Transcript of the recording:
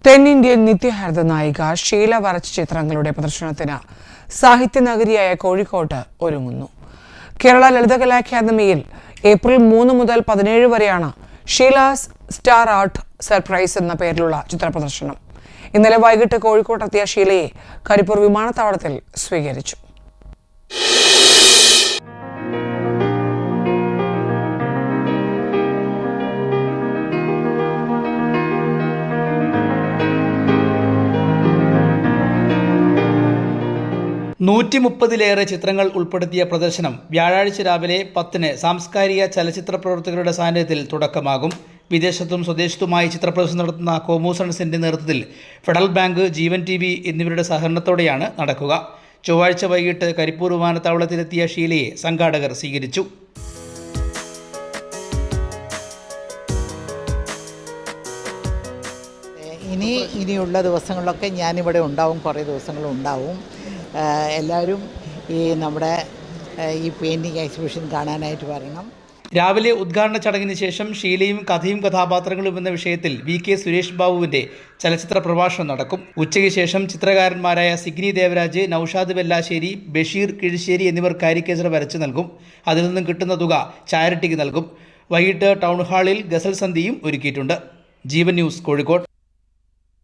തെന്നിന്ത്യൻ നിത്യഹരിത നായിക ഷീല വരച്ച ചിത്രങ്ങളുടെ പ്രദർശനത്തിന് സാഹിത്യനഗരിയായ കോഴിക്കോട്ട് ഒരുങ്ങുന്നു. കേരള ലളിതകലാ അക്കാദമിയിൽ ഏപ്രിൽ 3 മുതൽ 17 വരെയാണ് ഷീലാസ് സ്റ്റാർ ആർട്ട് സർപ്രൈസ് എന്ന പേരിലുള്ള ചിത്രപ്രദർശനം. ഇന്നലെ വൈകിട്ട് കോഴിക്കോട്ടെത്തിയ ഷീലയെ കരിപ്പൂർ വിമാനത്താവളത്തിൽ സ്വീകരിച്ചു. ിലേറെ ചിത്രങ്ങൾ ഉൾപ്പെടുത്തിയ പ്രദർശനം വ്യാഴാഴ്ച രാവിലെ 10-ന് സാംസ്കാരിക ചലച്ചിത്ര പ്രവർത്തകരുടെ സാന്നിധ്യത്തിൽ തുടക്കമാകും. വിദേശത്തും സ്വദേശത്തുമായി ചിത്രപ്രദർശനം നടത്തുന്ന കോമൂസൺസിന്റെ നേതൃത്വത്തിൽ ഫെഡറൽ ബാങ്ക്, ജീവൻ TV എന്നിവരുടെ സഹകരണത്തോടെയാണ് നടക്കുക. ചൊവ്വാഴ്ച വൈകിട്ട് കരിപ്പൂർ വിമാനത്താവളത്തിലെത്തിയ ഷീലയെ സംഘാടകർ സ്വീകരിച്ചു. ഇനിയുള്ള ദിവസങ്ങളിലൊക്കെ ഞാനിവിടെ ഉണ്ടാവും, കുറേ ദിവസങ്ങളുണ്ടാവും. എല്ലാവരും നമ്മുടെ ഈ പെയിൻറ്റിങ് എക്സിബിഷൻ കാണാനായിട്ട് വരണം. രാവിലെ ഉദ്ഘാടന ചടങ്ങിന് ശേഷം ഷീലയും കഥയും കഥാപാത്രങ്ങളും എന്ന വിഷയത്തിൽ VK സുരേഷ് ബാബുവിന്റെ ചലച്ചിത്ര പ്രഭാഷണം നടക്കും. ഉച്ചയ്ക്ക് ശേഷം ചിത്രകാരന്മാരായ സിഗ്നി ദേവരാജ്, നൌഷാദ് വെല്ലാശ്ശേരി, ബഷീർ കിഴിശ്ശേരി എന്നിവർ കാരിക്കേച്ചർ വരച്ചു നൽകും. അതിൽ നിന്നും കിട്ടുന്ന തുക ചാരിറ്റിക്ക് നൽകും. വൈകിട്ട് ടൗൺ ഹാളിൽ ഗസൽ സന്ധ്യയും ഒരുക്കിയിട്ടുണ്ട്. ജീവൻ ന്യൂസ്, കോഴിക്കോട്.